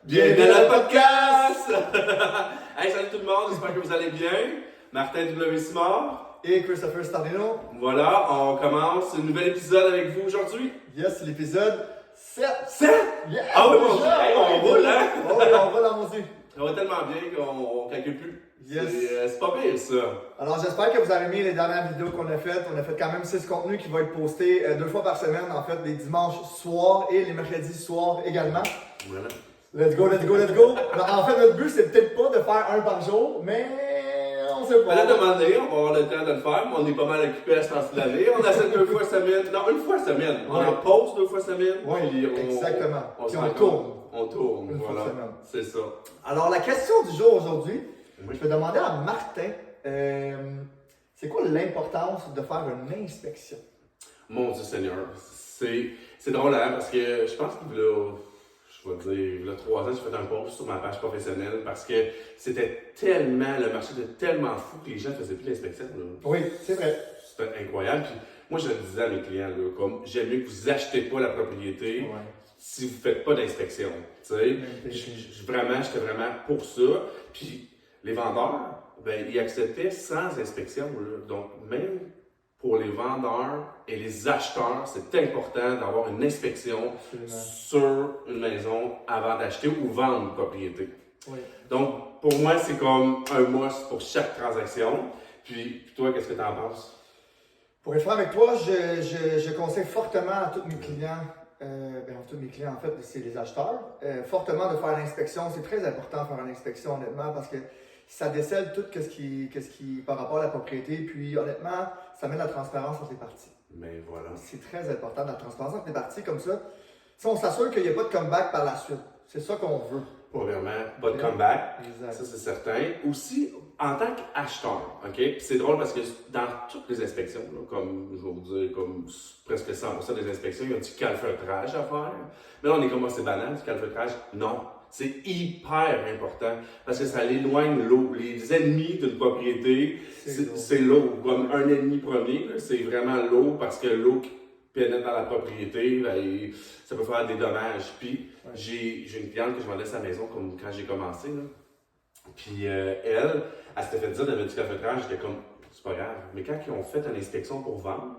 Bienvenue dans le podcast! Hey, salut tout le monde, j'espère que vous allez bien. Martin W. Simard. Et Christopher Stardino. Voilà, on commence un nouvel épisode avec vous aujourd'hui. Yes, c'est l'épisode 7. 7? Yeah, Ah oui, déjà, on roule, hein? Oh, oui, on roule en maudit. Ça va tellement bien qu'on ne calcule plus. Yes. C'est pas pire, ça. Alors, j'espère que vous avez aimé les dernières vidéos qu'on a faites. On a fait quand même 6 contenus qui vont être postés 2 fois par semaine, en fait, les dimanches soirs et les mercredis soirs également. Voilà. Let's go, let's go, let's go. En fait, notre but, c'est peut-être pas de faire un par jour, mais on sait pas. À la demander, on va avoir le temps de le faire, mais on est pas mal occupé à ce temps-ci de l'année. On essaie 2 fois semaine. Non, 1 fois semaine. On Ouais. en pause 2 fois semaine. Oui, puis exactement. On, se Puis on rend tourne. compte. On tourne, Une fois voilà. semaine. C'est ça. Alors, la question du jour aujourd'hui, Oui. je vais demander à Martin, c'est quoi l'importance de faire une inspection? Mon Dieu Seigneur, c'est drôle hein, parce que je pense qu'il y a, je vais dire, il y a 3 ans, j'ai fait un post sur ma page professionnelle parce que c'était tellement, le marché était tellement fou que les gens ne faisaient plus l'inspection. Là. Oui, c'est vrai. C'était incroyable. Puis moi, je le disais à mes clients, là, comme j'aime mieux que vous achetez pas la propriété Ouais. si vous ne faites pas d'inspection. Tu sais, j'étais vraiment pour ça. Puis les vendeurs, ben, ils acceptaient sans inspection. Là. Donc, même pour les vendeurs et les acheteurs, c'est important d'avoir une inspection Absolument. sur une maison avant d'acheter ou vendre une propriété. Oui. Donc, pour moi, c'est comme un must pour chaque transaction. Puis toi, qu'est-ce que tu en penses? Pour être franc avec toi, je conseille fortement à tous mes clients, en fait, c'est les acheteurs, fortement de faire l'inspection. C'est très important de faire une inspection, honnêtement, parce que ça décèle tout ce qui par rapport à la propriété. Puis, honnêtement, ça met de la transparence entre les parties. Mais voilà. C'est très important, de la transparence entre les parties, comme ça. Si on s'assure qu'il n'y a pas de comeback par la suite. C'est ça qu'on veut. Pas vraiment. Pas de comeback. Exact. Ça, c'est certain. Aussi, en tant qu'acheteur, OK? Puis c'est drôle parce que dans toutes les inspections, là, comme je vais vous dire, comme presque 100% des inspections, il y a du calfeutrage à faire. Mais là, on est comme c'est banal, du calfeutrage. Non. C'est hyper important parce que ça éloigne l'eau. Les ennemis d'une propriété, c'est l'eau. Comme un ennemi premier, là, c'est vraiment l'eau parce que l'eau qui pénètre dans la propriété, ben, ça peut faire des dommages. Puis j'ai une cliente que je vendais sa maison comme quand j'ai commencé. Là. Puis elle s'était fait dire de mettre du calfeutrage, j'étais comme, c'est pas grave. Mais quand ils ont fait une inspection pour vendre,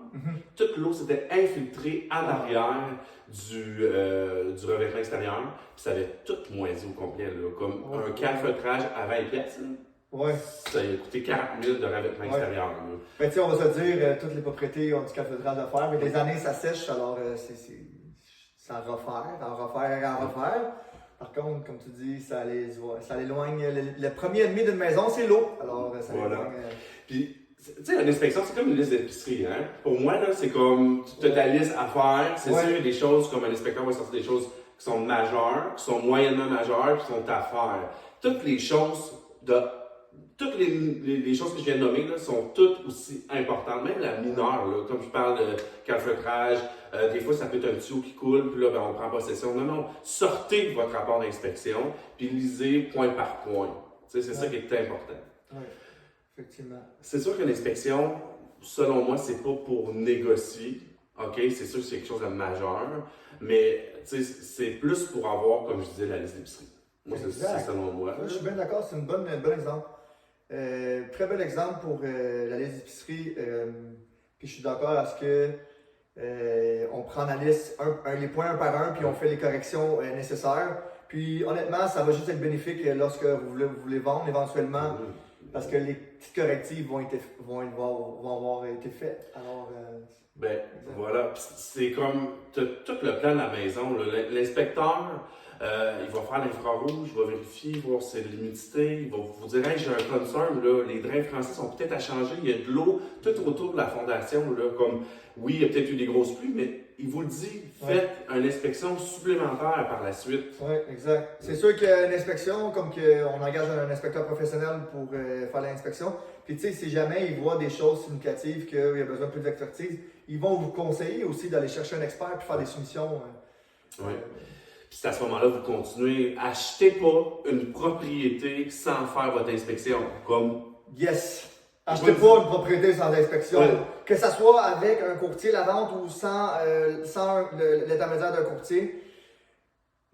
toute l'eau s'était infiltrée en arrière du revêtement extérieur, puis ça avait tout moisi au complet, là, comme un calfeutrage à 20 pièces. Ouais. Ça a coûté 40 000 de revêtement extérieur. Là. Ben, tu sais, on va se dire, toutes les propriétés ont du calfeutrage à faire, mais les années, ça sèche, alors c'est à refaire. Par contre, comme tu dis, ça l'éloigne. Le premier ennemi d'une maison, c'est l'eau. Alors, ça l'éloigne. Puis, tu sais, une inspection, c'est comme une liste d'épicerie. Hein? Pour moi, là, c'est comme, tu as ta liste à faire. C'est sûr, il y a des choses, comme un inspecteur va sortir des choses qui sont majeures, qui sont moyennement majeures, qui sont à faire. Toutes les choses les choses que je viens de nommer là, sont toutes aussi importantes, même la mineure, là, comme je parle de calfeutrage, des fois ça peut être un tuyau qui coule, puis là ben, on prend possession. Non, sortez de votre rapport d'inspection, puis lisez point par point. Tu sais, c'est ça qui est important. Oui, effectivement. C'est sûr qu'une inspection, selon moi, c'est pas pour négocier. OK, c'est sûr que c'est quelque chose de majeur, mais tu sais, c'est plus pour avoir, comme je disais, la liste d'épicerie. Moi, c'est selon moi. Je suis bien d'accord, c'est un bon exemple. Très bel exemple pour la liste d'épicerie. Puis je suis d'accord à ce que on prend la liste les points un par un, puis on fait les corrections nécessaires. Puis honnêtement, ça va juste être bénéfique lorsque vous voulez vendre éventuellement, parce que les petits correctifs vont avoir été faits. Alors, voilà, c'est comme tout le plan de la maison. L'inspecteur, il va faire l'infrarouge, il va vérifier, voir si c'est de l'humidité, il va vous dire hey, j'ai un concern, là, les drains français sont peut-être à changer, il y a de l'eau tout autour de la fondation, là, comme oui, il y a peut-être eu des grosses pluies, mais il vous le dit, faites une inspection supplémentaire par la suite. Oui, exact. C'est sûr qu'il y a une inspection, comme qu'on engage un inspecteur professionnel pour faire l'inspection. Puis tu sais, si jamais ils voient des choses significatives, qu'il y a besoin de plus d'expertise, ils vont vous conseiller aussi d'aller chercher un expert et faire des soumissions. Oui. Puis c'est à ce moment-là, vous continuez. Achetez pas une propriété sans faire votre inspection. Comme. Yes! Achetez pas une propriété sans inspection. Ouais. Que ce soit avec un courtier la vente ou sans l'intermédiaire d'un courtier.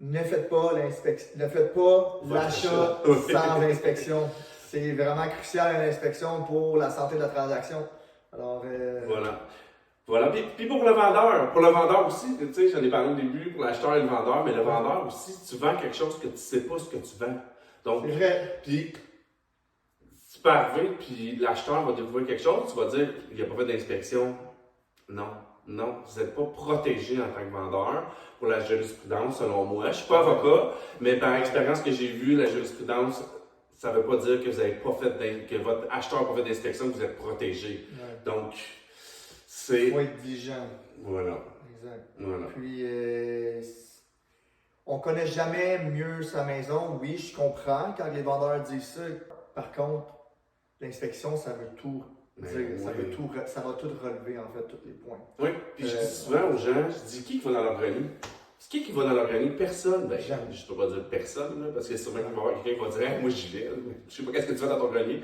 ne faites pas l'inspection, ne faites pas l'achat sans inspection. C'est vraiment crucial l'inspection pour la santé de la transaction. Alors, Voilà. Voilà. Puis pour le vendeur aussi, tu sais, j'en ai parlé au début pour l'acheteur et le vendeur, mais le vendeur aussi, tu vends quelque chose que tu sais pas ce que tu vends. Donc, c'est vrai. puis tu peux arriver, puis l'acheteur va découvrir quelque chose, tu vas dire, il n'y a pas fait d'inspection. Non, non, vous n'êtes pas protégé en tant que vendeur pour la jurisprudence, selon moi. Je ne suis pas avocat, mais par expérience que j'ai vue, la jurisprudence, ça ne veut pas dire que vous avez pas fait que votre acheteur n'a pas fait d'inspection, que vous êtes protégé. Ouais. Donc, c'est. Il faut être vigilant. Voilà. Exact. Voilà. Puis, on connaît jamais mieux sa maison. Oui, je comprends quand les vendeurs disent ça. Par contre, l'inspection, ça veut tout dire. Ben, Ça, oui. ça va tout relever, en fait, tous les points. Oui, puis je dis souvent aux gens, je dis qui va dans leur grenier? C'est qui va dans leur grenier? Personne. Ben, Jamais. je peux pas dire personne, là, parce que sûrement qu'il va y avoir quelqu'un qui va dire, hey, moi j'y vais. Je sais pas qu'est-ce que tu fais dans ton grenier.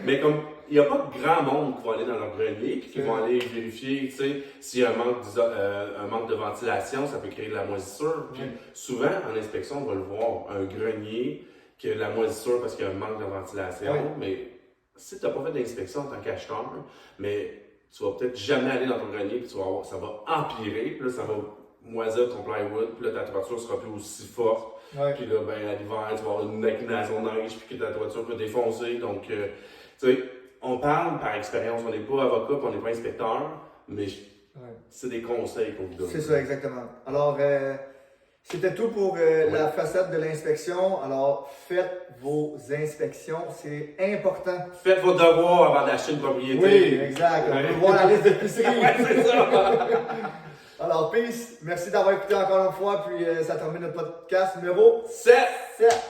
mais comme, il n'y a pas de grand monde qui va aller dans leur grenier, puis qui vont aller vérifier, tu sais, s'il y a un manque de ventilation, ça peut créer de la moisissure. Puis souvent, en inspection, on va le voir, un grenier, qui a de la moisissure parce qu'il y a un manque de ventilation, mais si tu n'as pas fait d'inspection en tant qu'acheteur, mais tu vas peut-être jamais aller dans ton grenier, puis tu vas voir, ça va empirer, puis là, ça va moisir ton plywood, puis là, ta toiture sera plus aussi forte. Ouais. Puis là, ben, à l'hiver, tu vas avoir une inclinaison de neige, puis que ta toiture peut défoncer. Donc, tu sais, on parle par expérience, on n'est pas avocat, puis on n'est pas inspecteur, mais c'est des conseils qu'on vous donne. C'est ça, exactement. Alors, c'était tout pour la facette de l'inspection. Alors, faites vos inspections, c'est important. Faites vos devoirs avant d'acheter une propriété. Oui, exact. On veut voir la liste d'épicerie. Ouais, c'est ça. Alors, peace. Merci d'avoir écouté encore une fois. Puis, ça termine notre podcast numéro 7. 7.